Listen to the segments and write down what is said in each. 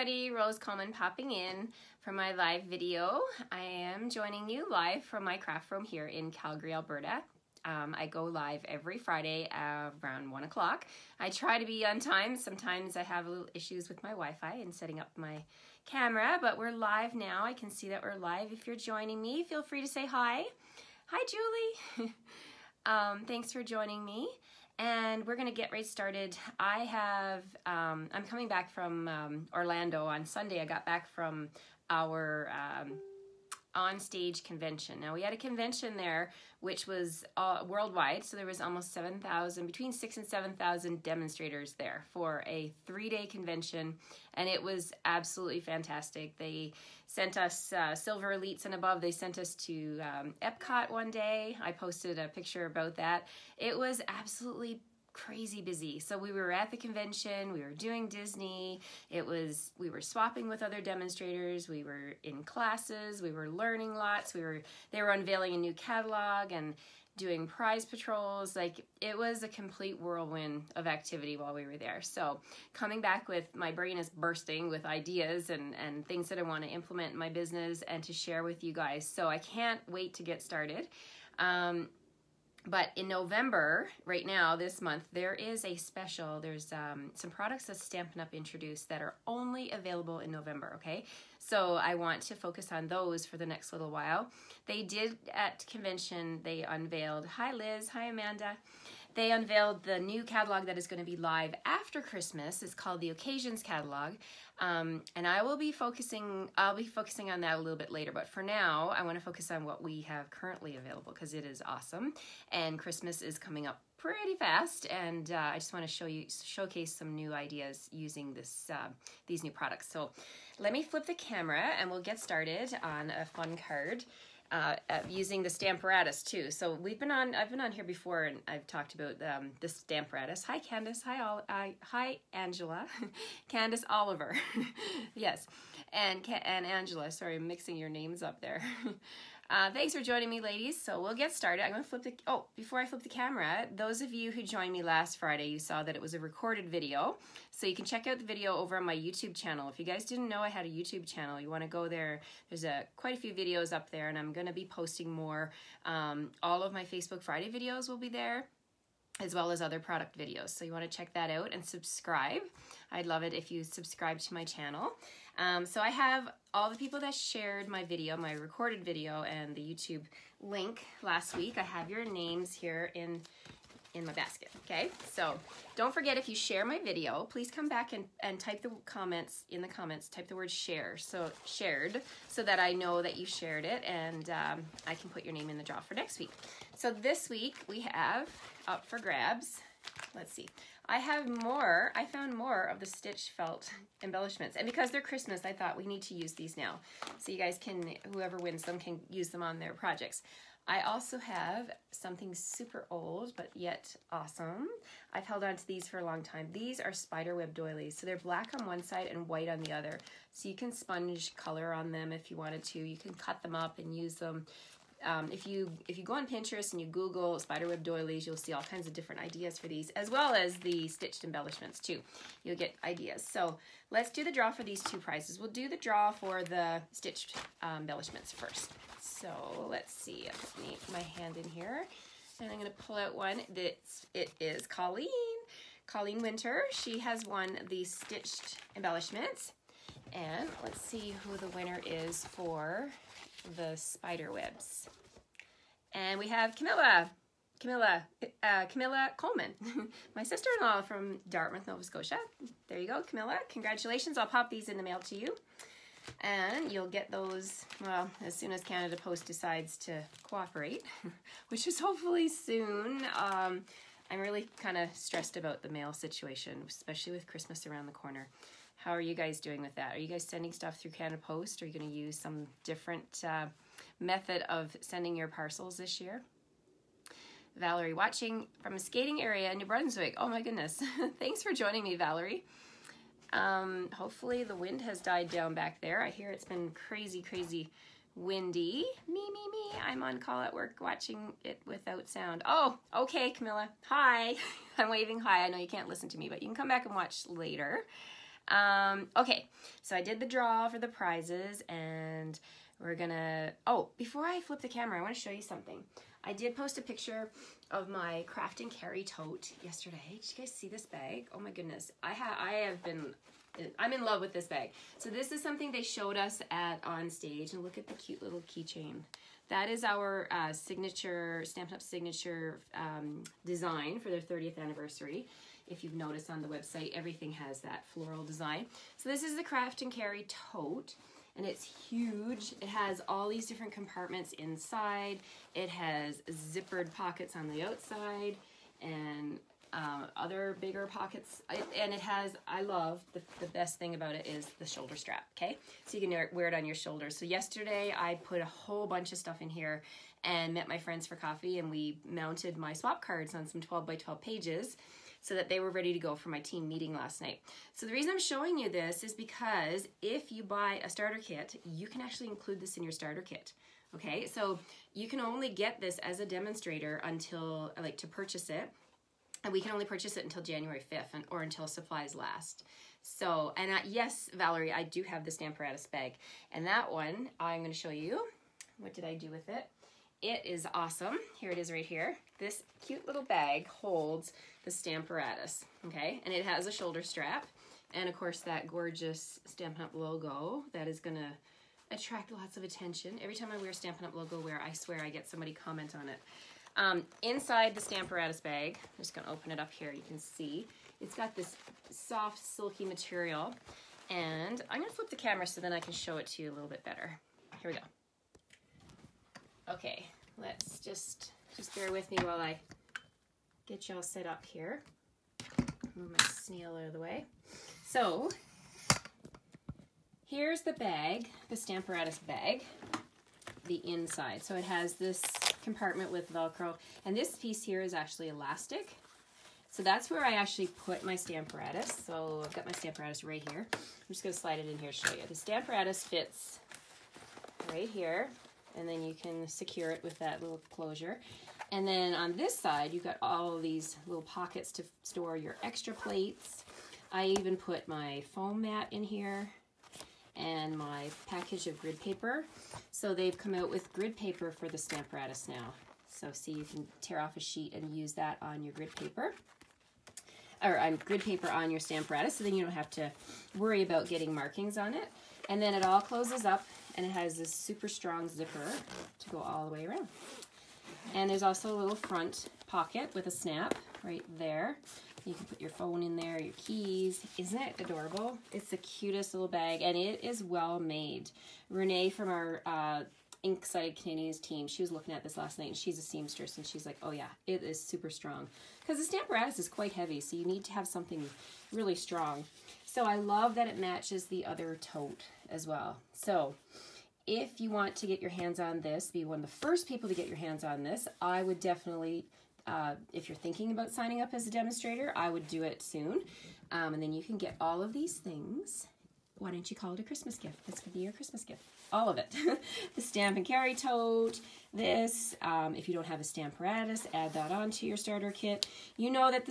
everybody, Rose Coleman popping in for my live video. I am joining you live from my craft room here in Calgary, Alberta. I go live every Friday around 1 o'clock. I try to be on time. Sometimes I have a little issues with my Wi-Fi and setting up my camera, but we're live now. I can see that we're live. If you're joining me, feel free to say hi. Hi, Julie. Thanks for joining me. And we're gonna get right started. I'm coming back from Orlando on Sunday. I got back from our on-stage convention. Now we had a convention there which was worldwide, so there was almost 7,000, between 6,000 and 7,000 demonstrators there for a 3-day convention, and it was absolutely fantastic. They sent us Silver Elites and above. They sent us to Epcot one day. I posted a picture about that. It was absolutely crazy busy. So we were at the convention, we were doing Disney, we were swapping with other demonstrators, we were in classes, we were learning lots, they were unveiling a new catalog and doing prize patrols. Like, it was a complete whirlwind of activity while we were there. So coming back with, my brain is bursting with ideas and things that I want to implement in my business and to share with you guys. So I can't wait to get started. But in November, right now, this month, there is a special. There's some products that Stampin' Up! Introduced that are only available in November, okay? So I want to focus on those for the next little while. They did, at convention, they unveiled, hi Liz, hi Amanda. They unveiled the new catalog that is going to be live after Christmas. It's called the Occasions Catalog. And I'll be focusing on that a little bit later. But for now, I want to focus on what we have currently available because it is awesome. And Christmas is coming up pretty fast. And I just want to showcase some new ideas using these new products. So let me flip the camera and we'll get started on a fun card. Using the Stamparatus too. So I've been on here before and I've talked about the Stamparatus. Hi Candace, hi Angela, Candace Oliver, yes, and Angela. Sorry, I'm mixing your names up there. Thanks for joining me, ladies. So we'll get started. I'm going to flip the, before I flip the camera, those of you who joined me last Friday, you saw that it was a recorded video. So you can check out the video over on my YouTube channel. If you guys didn't know I had a YouTube channel, you want to go there. There's quite a few videos up there, and I'm going to be posting more. All of my Facebook Friday videos will be there, as well as other product videos. So you want to check that out and subscribe. I'd love it if you subscribe to my channel. So I have all the people that shared my video, my recorded video, and the YouTube link last week. I have your names here in my basket, okay? So don't forget, if you share my video, please come back and type the comments, in the comments, type the word share, so shared, so that I know that you shared it, and I can put your name in the draw for next week. So this week we have up for grabs, let's see, I found more of the stitch felt embellishments, and because they're Christmas, I thought we need to use these now, so you guys can, whoever wins them can use them on their projects. I also have something super old, but yet awesome. I've held on to these for a long time. These are spiderweb doilies. So they're black on one side and white on the other. So you can sponge color on them if you wanted to. You can cut them up and use them. If you go on Pinterest and you Google spiderweb doilies, you'll see all kinds of different ideas for these, as well as the stitched embellishments too. You'll get ideas. So let's do the draw for these two prizes. We'll do the draw for the stitched embellishments first. So let's see, I'll put my hand in here, and I'm going to pull out one. It is Colleen Winter. She has won the stitched embellishments, and let's see who the winner is for the spider webs. And we have Camilla Coleman, my sister-in-law from Dartmouth, Nova Scotia. There you go, Camilla. Congratulations. I'll pop these in the mail to you. And you'll get those, well, as soon as Canada Post decides to cooperate, which is hopefully soon. I'm really kind of stressed about the mail situation, especially with Christmas around the corner. How are you guys doing with that? Are you guys sending stuff through Canada Post? Or are you going to use some different method of sending your parcels this year? Valerie, watching from a skating area in New Brunswick. Oh my goodness. Thanks for joining me, Valerie. Hopefully the wind has died down back there. I hear it's been crazy windy. Me. I'm on call at work watching it without sound. Oh, okay, Camilla. Hi. I'm waving hi. I know you can't listen to me, but you can come back and watch later. Okay, so I did the draw for the prizes, and we're gonna, oh, before I flip the camera, I want to show you something. I did post a picture of my craft and carry tote yesterday. Did you guys see this bag? Oh my goodness. I'm in love with this bag. So this is something they showed us at On Stage, and look at the cute little keychain. That is our signature, Stampin' Up! Signature design for their 30th anniversary. If you've noticed on the website, everything has that floral design. So this is the craft and carry tote, and it's huge. It has all these different compartments inside. It has zippered pockets on the outside and other bigger pockets. And it has, I love, the best thing about it is the shoulder strap, okay? So you can wear it on your shoulders. So yesterday I put a whole bunch of stuff in here and met my friends for coffee, and we mounted my swap cards on some 12 by 12 pages so that they were ready to go for my team meeting last night. So the reason I'm showing you this is because if you buy a starter kit, you can actually include this in your starter kit. Okay, so you can only get this as a demonstrator until, like, to purchase it, and we can only purchase it until January 5th or until supplies last. So, and yes, Valerie, I do have the Stamparatus bag, and that one I'm going to show you. What did I do with it? It is awesome. Here it is right here. This cute little bag holds the Stamparatus, okay? And it has a shoulder strap, and of course that gorgeous Stampin' Up! Logo that is going to attract lots of attention. Every time I wear Stampin' Up! Logo wear, I swear I get somebody comment on it. Inside the Stamparatus bag, I'm just going to open it up here. You can see it's got this soft, silky material, and I'm going to flip the camera so then I can show it to you a little bit better. Here we go. Okay, let's just bear with me while I get y'all set up here. Move my snail out of the way. So, here's the bag, the Stamparatus bag, the inside. So it has this compartment with Velcro, and this piece here is actually elastic. So that's where I actually put my Stamparatus. So I've got my Stamparatus right here. I'm just going to slide it in here to show you. The Stamparatus fits right here, and then you can secure it with that little closure. And then on this side, you've got all of these little pockets to store your extra plates. I even put my foam mat in here and my package of grid paper. So they've come out with grid paper for the Stamparatus now. So see, you can tear off a sheet and use that on your grid paper. Or on grid paper on your Stamparatus, so then you don't have to worry about getting markings on it. And then it all closes up, and it has this super strong zipper to go all the way around. And there's also a little front pocket with a snap right there. You can put your phone in there, your keys. Isn't it adorable? It's the cutest little bag, and it is well made. Renee from our Ink-Sided Canadians team, she was looking at this last night, and she's a seamstress, and she's like, oh yeah, it is super strong. Because the Stamparatus is quite heavy, so you need to have something really strong. So I love that it matches the other tote as well. So if you want to get your hands on this, be one of the first people to get your hands on this, I would definitely, if you're thinking about signing up as a demonstrator, I would do it soon. And then you can get all of these things. Why don't you call it a Christmas gift? This could be your Christmas gift. All of it. The stamp and carry tote, this, if you don't have a Stamparatus, add that onto your starter kit. You know that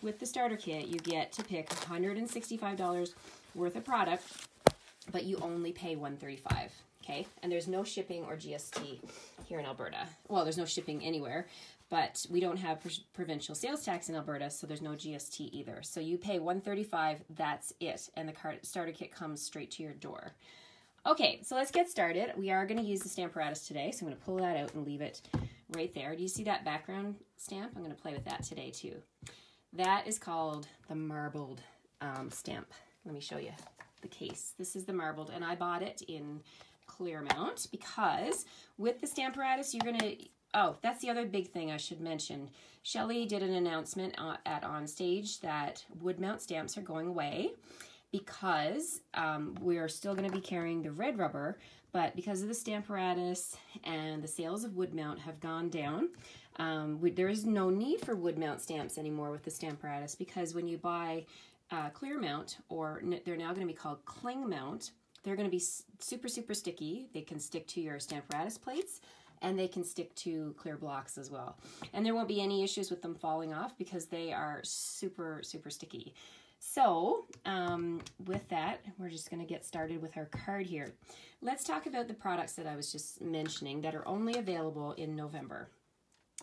with the starter kit, you get to pick $165 worth of product, but you only pay $135. Okay, and there's no shipping or GST here in Alberta. Well, there's no shipping anywhere, but we don't have provincial sales tax in Alberta, so there's no GST either. So you pay $135, that's it, and the starter kit comes straight to your door. Okay, so let's get started. We are going to use the Stamparatus today, so I'm going to pull that out and leave it right there. Do you see that background stamp? I'm going to play with that today too. That is called the marbled stamp. Let me show you the case. This is the marbled, and I bought it in Clearmount because with the Stamparatus, you're going to, oh, that's the other big thing I should mention. Shelley did an announcement at On Stage that wood mount stamps are going away because we're still going to be carrying the red rubber, but because of the Stamparatus and the sales of wood mount have gone down, there is no need for wood mount stamps anymore with the Stamparatus, because when you buy Clearmount, or they're now going to be called Cling Mount, they're going to be super, super sticky. They can stick to your Stamparatus plates, and they can stick to clear blocks as well. And there won't be any issues with them falling off because they are super, super sticky. So with that, we're just going to get started with our card here. Let's talk about the products that I was just mentioning that are only available in November.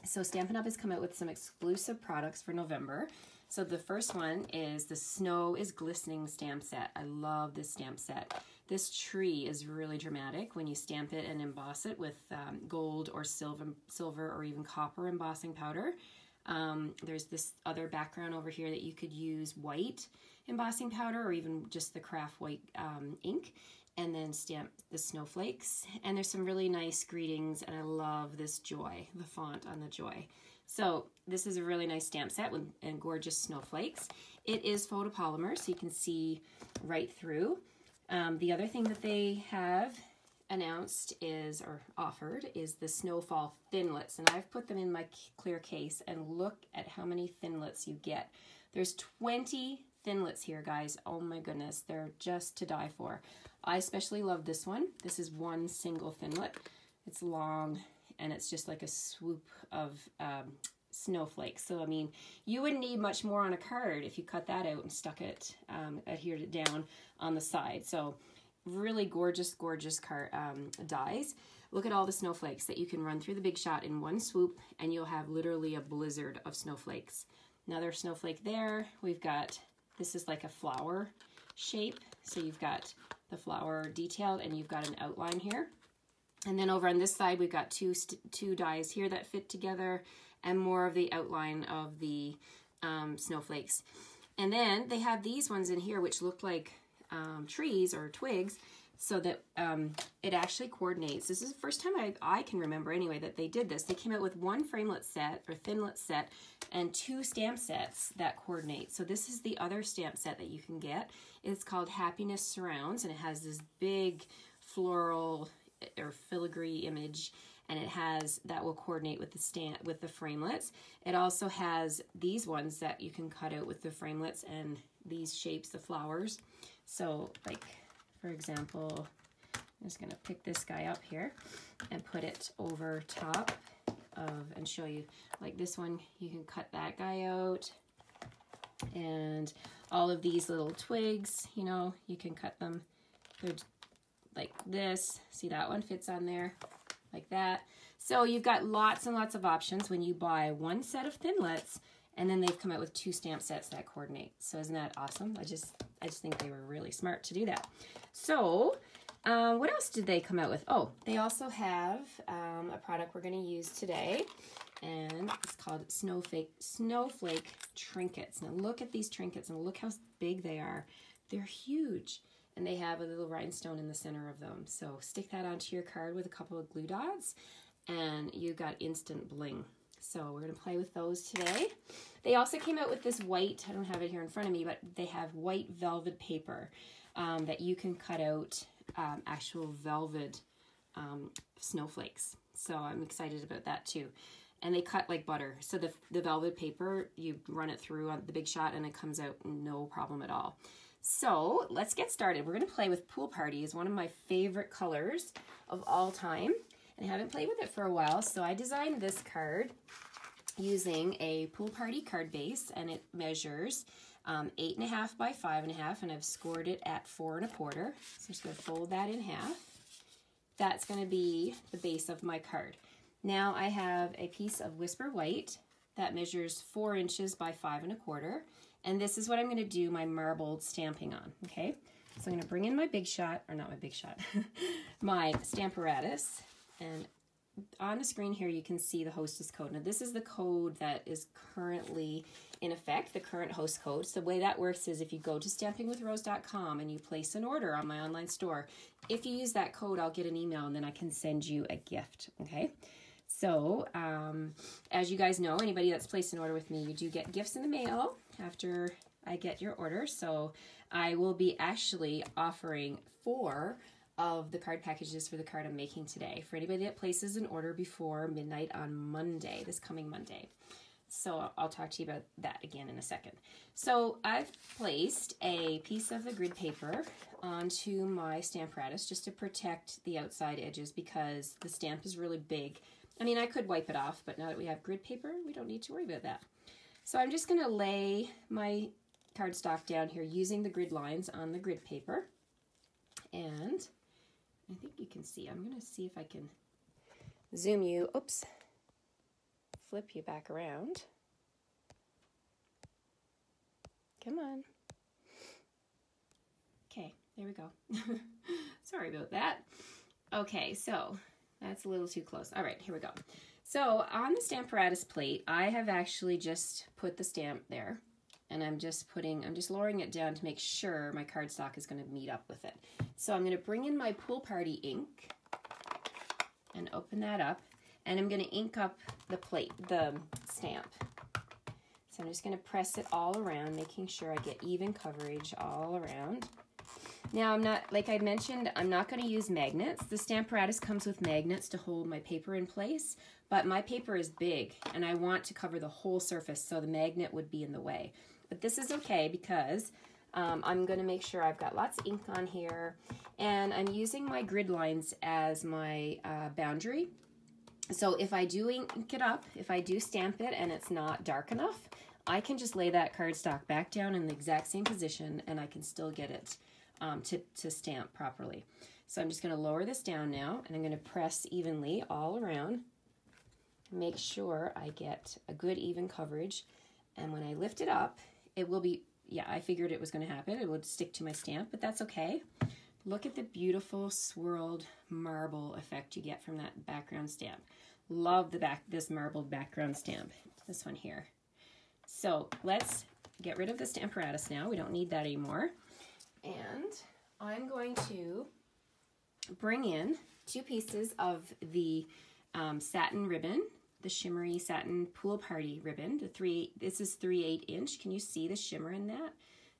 So Stampin' Up! Has come out with some exclusive products for November. So the first one is the Snow is Glistening stamp set. I love this stamp set. This tree is really dramatic when you stamp it and emboss it with gold or silver or even copper embossing powder. There's this other background over here that you could use white embossing powder or even just the craft white ink, and then stamp the snowflakes. And there's some really nice greetings, and I love this joy, the font on the joy. So this is a really nice stamp set with and gorgeous snowflakes. It is photopolymer, so you can see right through. The other thing that they have announced is, or offered, is the Snowfall Thinlits, and I've put them in my clear case, and look at how many Thinlits you get. There's 20 Thinlits here, guys. Oh my goodness, they're just to die for. I especially love this one. This is one single Thinlit. It's long, and it's just like a swoop of snowflakes. So I mean, you wouldn't need much more on a card if you cut that out and stuck it, adhered it down on the side. So really gorgeous, gorgeous dies. Look at all the snowflakes that you can run through the Big Shot in one swoop, and you'll have literally a blizzard of snowflakes. Another snowflake there. We've got, this is like a flower shape. So you've got the flower detailed, and you've got an outline here. And then over on this side, we've got two dies here that fit together, and more of the outline of the snowflakes. And then they have these ones in here which look like trees or twigs, so that it actually coordinates. This is the first time I can remember anyway that they did this. They came out with one framelit set or thinlit set and 2 stamp sets that coordinate. So this is the other stamp set that you can get. It's called Happiness Surrounds, and it has this big floral or filigree image, and it has that will coordinate with the framelits. It also has these ones that you can cut out with the framelits, and these shapes, the flowers. So like, for example, I'm just gonna pick this guy up here and put it over top of, and show you, like this one, you can cut that guy out, and all of these little twigs, you know, you can cut them. They're like this. See, that one fits on there like that. So you've got lots and lots of options when you buy one set of Thinlits, and then they've come out with 2 stamp sets that coordinate. So isn't that awesome? I just think they were really smart to do that. So what else did they come out with? Oh, they also have a product we're going to use today, and it's called Snowflake Trinkets. Now look at these trinkets, and look how big they are. They're huge, and they have a little rhinestone in the center of them. So stick that onto your card with a couple of glue dots, and you got instant bling. So we're going to play with those today. They also came out with this white, I don't have it here in front of me, but they have white velvet paper that you can cut out actual velvet snowflakes. So I'm excited about that too. And they cut like butter. So the velvet paper, you run it through on the Big Shot, and it comes out no problem at all. So let's get started. We're going to play with Pool Party. Is one of my favorite colors of all time. I haven't played with it for a while, so I designed this card using a Pool Party card base, and it measures 8.5 by 5.5, and I've scored it at 4 1/4. So I'm just going to fold that in half. That's going to be the base of my card. Now I have a piece of Whisper White that measures 4 inches by 5 1/4, and this is what I'm going to do my marbled stamping on. Okay, so I'm going to bring in my Big Shot, or not my Big Shot, my Stamparatus. And on the screen here, you can see the hostess code. Now, this is the code that is currently in effect, the current host code. So the way that works is if you go to stampingwithrose.com and you place an order on my online store, if you use that code, I'll get an email, and then I can send you a gift, okay? So, as you guys know, anybody that's placed an order with me, you do get gifts in the mail after I get your order. So I will be actually offering 4 of the card packages for the card I'm making today for anybody that places an order before midnight on Monday, this coming Monday. So I'll talk to you about that again in a second. So I've placed a piece of the grid paper onto my Stamparatus just to protect the outside edges because the stamp is really big. I mean, I could wipe it off, but now that we have grid paper, we don't need to worry about that. So I'm just going to lay my cardstock down here using the grid lines on the grid paper. And I think you can see, I'm going to see if I can zoom you, oops, flip you back around. Come on. Okay, there we go. Sorry about that. Okay, so that's a little too close. All right, here we go. So on the Stamparatus plate, I have actually just put the stamp there, and I'm just lowering it down to make sure my cardstock is going to meet up with it. So I'm going to bring in my Pool Party ink and open that up, and I'm going to ink up the plate, the stamp. So I'm just going to press it all around, making sure I get even coverage all around. Now, I'm not, like I mentioned, I'm not going to use magnets. The Stamparatus comes with magnets to hold my paper in place, but my paper is big and I want to cover the whole surface, so the magnet would be in the way. But this is okay because I'm going to make sure I've got lots of ink on here, and I'm using my grid lines as my boundary. So if I do ink it up, if I do stamp it and it's not dark enough, I can just lay that cardstock back down in the exact same position and I can still get it to stamp properly. So I'm just going to lower this down now, and I'm going to press evenly all around, make sure I get a good even coverage, and when I lift it up, it will be, yeah, I figured it was going to happen. It would stick to my stamp, but that's okay. Look at the beautiful swirled marble effect you get from that background stamp. Love this marbled background stamp, this one here. So let's get rid of the Stamparatus now. We don't need that anymore. And I'm going to bring in 2 pieces of the satin ribbon, the shimmery satin Pool Party ribbon. This is 3/8 inch. Can you see the shimmer in that?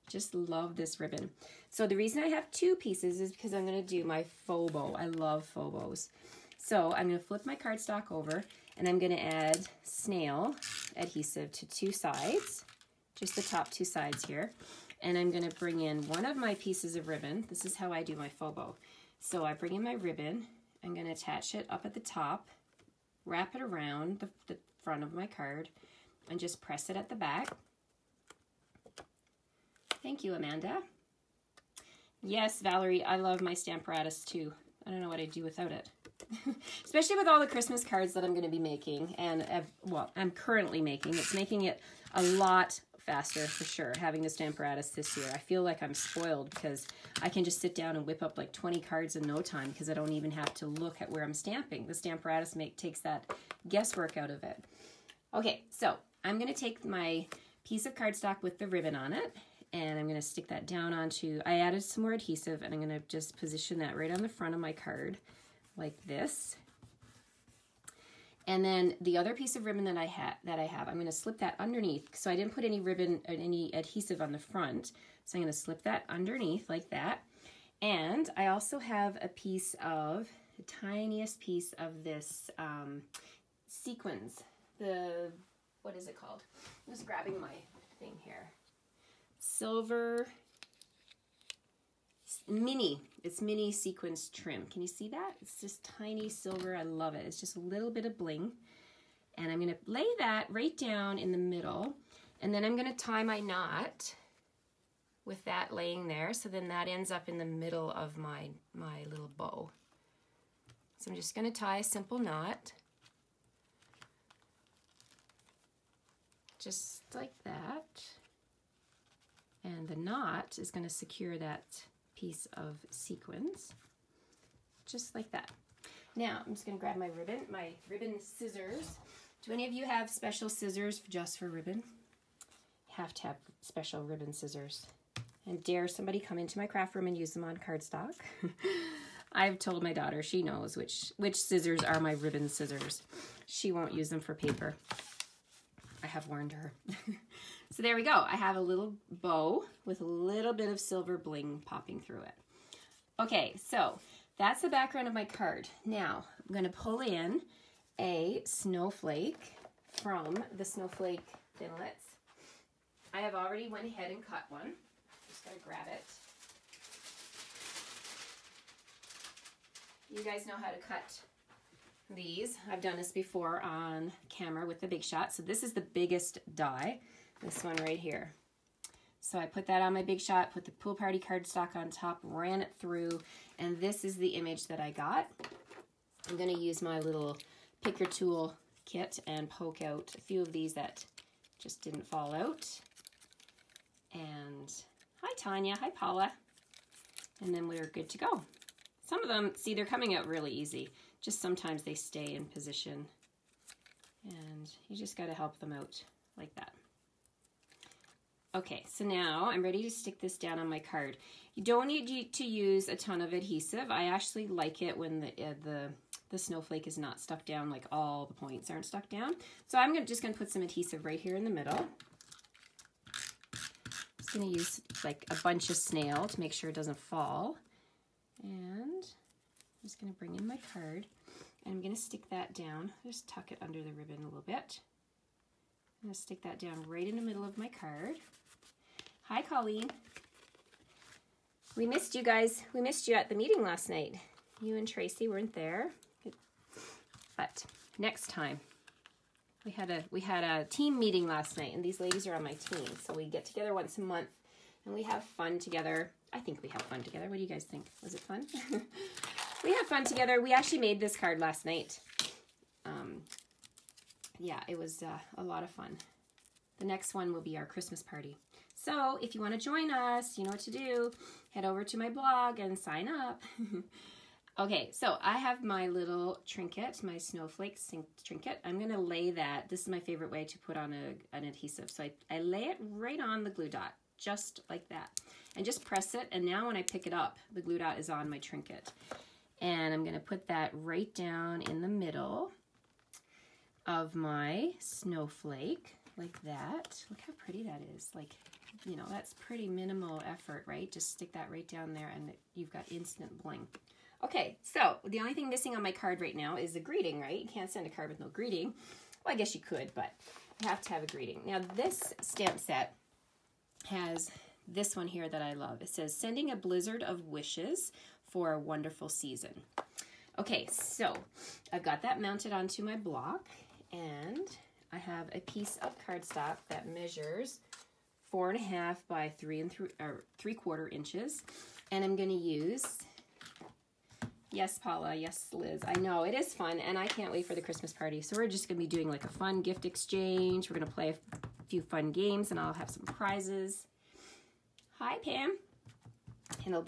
Just love this ribbon. So the reason I have 2 pieces is because I'm going to do my faux bow. I love faux bows. So I'm going to flip my cardstock over, and I'm going to add snail adhesive to 2 sides, just the top 2 sides here. And I'm going to bring in one of my pieces of ribbon. This is how I do my faux bow. So I bring in my ribbon. I'm going to attach it up at the top, wrap it around the front of my card, and just press it at the back. Thank you, Amanda. Yes, Valerie, I love my Stamparatus too. I don't know what I'd do without it. Especially with all the Christmas cards that I'm going to be making, and well, I'm currently making. It's making it a lot faster for sure, having the Stamparatus this year. I feel like I'm spoiled because I can just sit down and whip up like 20 cards in no time because I don't even have to look at where I'm stamping. The Stamparatus takes that guesswork out of it. Okay, so I'm going to take my piece of cardstock with the ribbon on it, and I'm going to stick that down onto, I added some more adhesive, and I'm going to just position that right on the front of my card like this. And then the other piece of ribbon that I have, I'm going to slip that underneath. So I didn't put any ribbon or any adhesive on the front. So I'm going to slip that underneath like that. And I also have a piece of, the tiniest piece of this sequins. What is it called? I'm just grabbing my thing here. Silver mini. It's mini sequins trim. Can you see that? It's just tiny silver. I love it. It's just a little bit of bling. And I'm going to lay that right down in the middle. And then I'm going to tie my knot with that laying there. So then that ends up in the middle of my little bow. So I'm just going to tie a simple knot. Just like that. And the knot is going to secure that piece of sequins, just like that. Now I'm just going to grab my ribbon scissors. Do any of you have special scissors just for ribbon? You have to have special ribbon scissors. And dare somebody come into my craft room and use them on cardstock. I've told my daughter, she knows which scissors are my ribbon scissors. She won't use them for paper. I have warned her. So there we go. I have a little bow with a little bit of silver bling popping through it. Okay, so that's the background of my card. Now, I'm going to pull in a snowflake from the snowflake thinlits. I have already went ahead and cut one. Just got to grab it. You guys know how to cut these. I've done this before on camera with the Big Shot. So this is the biggest die. This one right here. So I put that on my Big Shot, put the Pool Party cardstock on top, ran it through, and this is the image that I got. I'm going to use my little pick your tool kit and poke out a few of these that just didn't fall out. And hi Tanya, hi Paula. And then we're good to go. Some of them, see, they're coming out really easy. Just sometimes they stay in position. And you just got to help them out like that. Okay, so now I'm ready to stick this down on my card. You don't need to use a ton of adhesive. I actually like it when the snowflake is not stuck down, like all the points aren't stuck down. So I'm just gonna put some adhesive right here in the middle. Just gonna use like a bunch of snail to make sure it doesn't fall. And I'm just gonna bring in my card and I'm gonna stick that down. Just tuck it under the ribbon a little bit. I'm gonna stick that down right in the middle of my card. Hi, Colleen. We missed you guys. We missed you at the meeting last night. You and Tracy weren't there, but next time. We had a team meeting last night, and these ladies are on my team, so we get together once a month, and we have fun together. I think we have fun together. What do you guys think? Was it fun? We had fun together. We actually made this card last night. Yeah, it was a lot of fun. The next one will be our Christmas party. So if you want to join us, you know what to do. Head over to my blog and sign up. Okay, so I have my little trinket, my snowflake trinket. I'm going to lay that. This is my favorite way to put on an adhesive. So I lay it right on the glue dot, just like that. And just press it, and now when I pick it up, the glue dot is on my trinket. And I'm going to put that right down in the middle of my snowflake, like that. Look how pretty that is. Like, you know, that's pretty minimal effort, right? Just stick that right down there and you've got instant bling. Okay, so the only thing missing on my card right now is the greeting, right? You can't send a card with no greeting. Well, I guess you could, but you have to have a greeting. Now, this stamp set has this one here that I love. It says, sending a blizzard of wishes for a wonderful season. Okay, so I've got that mounted onto my block, and I have a piece of cardstock that measures 4.5 by 3¾ inches, and I'm going to use, yes, Paula, yes, Liz, I know, it is fun, and I can't wait for the Christmas party. So we're just going to be doing like a fun gift exchange. We're going to play a few fun games, and I'll have some prizes. Hi, Pam. And it'll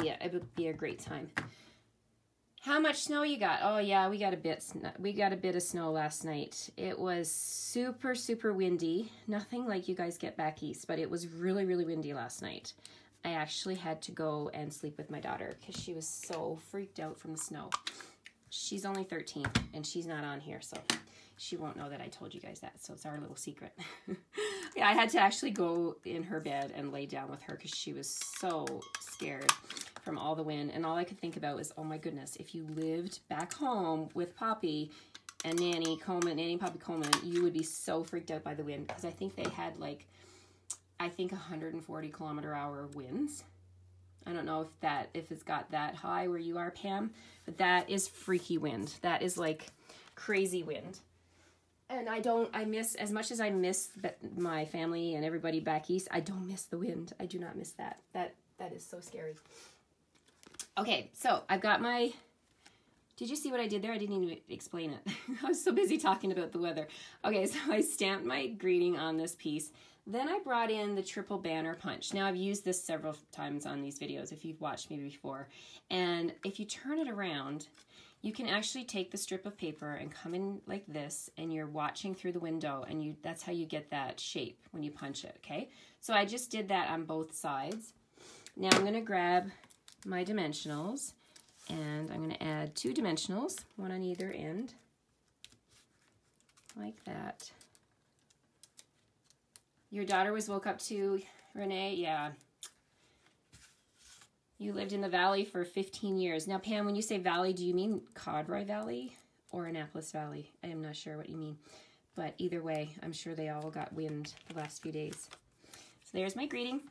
be a great time. How much snow you got? Oh yeah, we got a bit of snow last night. It was super, super windy. Nothing like you guys get back east, but it was really, really windy last night. I actually had to go and sleep with my daughter because she was so freaked out from the snow. She's only 13 and she's not on here, so she won't know that I told you guys that. So it's our little secret. Yeah, I had to actually go in her bed and lay down with her because she was so scared from all the wind. And all I could think about was, oh my goodness, if you lived back home with Poppy and Nanny and Poppy Coleman, you would be so freaked out by the wind, because I think they had like, 140 km/h winds. I don't know if it's got that high where you are, Pam, but that is freaky wind. That is like crazy wind. And I miss, as much as I miss my family and everybody back east, I don't miss the wind. I do not miss that. That is so scary. Okay, so I've got my, did you see what I did there? I didn't even explain it. I was so busy talking about the weather. Okay, so I stamped my greeting on this piece. Then I brought in the triple banner punch. Now I've used this several times on these videos if you've watched me before. And if you turn it around, you can actually take the strip of paper and come in like this, and you're watching through the window, and that's how you get that shape when you punch it, okay? So I just did that on both sides. Now I'm gonna grab my dimensionals, and I'm gonna add 2 dimensionals, one on either end, like that. Your daughter was woke up too, Renee? Yeah. You lived in the valley for 15 years. Now, Pam, when you say valley, do you mean Codroy Valley or Annapolis Valley? I am not sure what you mean. But either way, I'm sure they all got wind the last few days. So there's my greeting.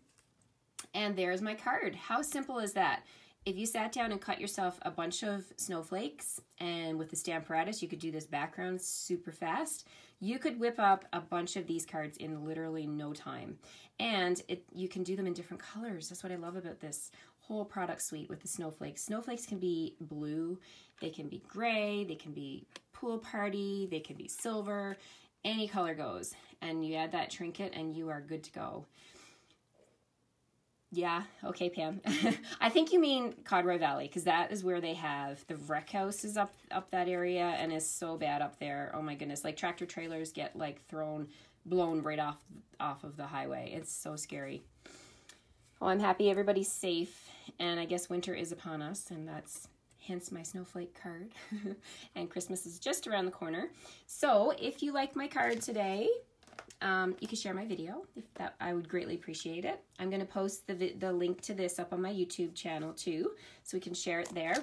And there's my card. How simple is that? if you sat down and cut yourself a bunch of snowflakes, and with the Stamparatus, you could do this background super fast, you could whip up a bunch of these cards in literally no time. And you can do them in different colors. That's what I love about this whole product suite with the snowflakes. Snowflakes can be blue, they can be gray, they can be pool party, they can be silver, any color goes. And you add that trinket and you are good to go. Yeah, okay, Pam. I think you mean Codroy Valley, because that is where they have the wreck house is up that area, and is so bad up there. Oh my goodness, like tractor trailers get like blown right off of the highway. It's so scary. Well, I'm happy everybody's safe, and I guess winter is upon us, and that's hence my snowflake card. And Christmas is just around the corner. So if you like my card today, you can share my video. I would greatly appreciate it. I'm going to post the link to this up on my YouTube channel too, so we can share it there.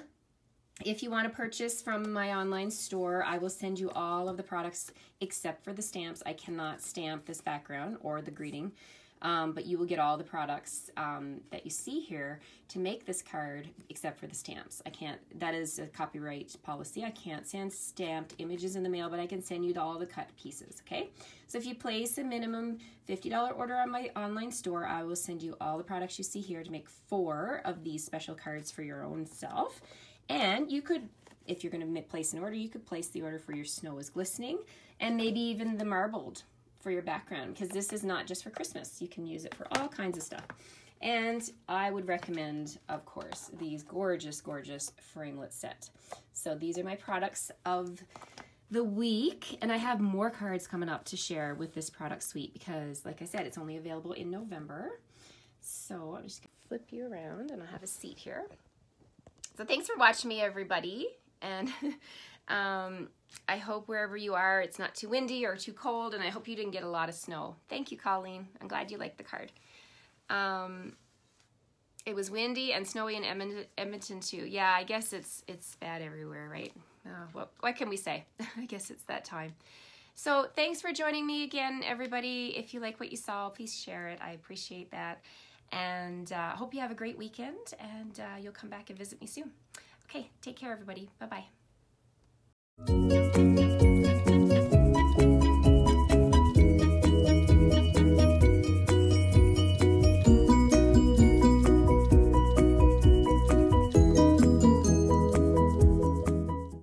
If you want to purchase from my online store, I will send you all of the products except for the stamps. I cannot stamp this background or the greeting, but you will get all the products that you see here to make this card except for the stamps. I can't, that is a copyright policy. I can't send stamped images in the mail, but I can send you all the cut pieces, okay? So if you place a minimum $50 order on my online store, I will send you all the products you see here to make 4 of these special cards for your own self. And you could, if you're going to place an order, you could place the order for your Snow is Glistening, and maybe even the marbled for your background, because this is not just for Christmas. You can use it for all kinds of stuff. And I would recommend, of course, these gorgeous, gorgeous framelit set. So these are my products of the week, and I have more cards coming up to share with this product suite because, like I said, it's only available in November. So I'm just going to flip you around, and I have a seat here. So thanks for watching me, everybody, and I hope wherever you are, it's not too windy or too cold, and I hope you didn't get a lot of snow. Thank you, Colleen. I'm glad you liked the card. It was windy and snowy in Edmonton too. Yeah, I guess it's bad everywhere, right? What can we say? I guess it's that time. So thanks for joining me again, everybody. If you like what you saw, please share it. I appreciate that. And hope you have a great weekend, and you'll come back and visit me soon. Okay, take care, everybody. Bye-bye.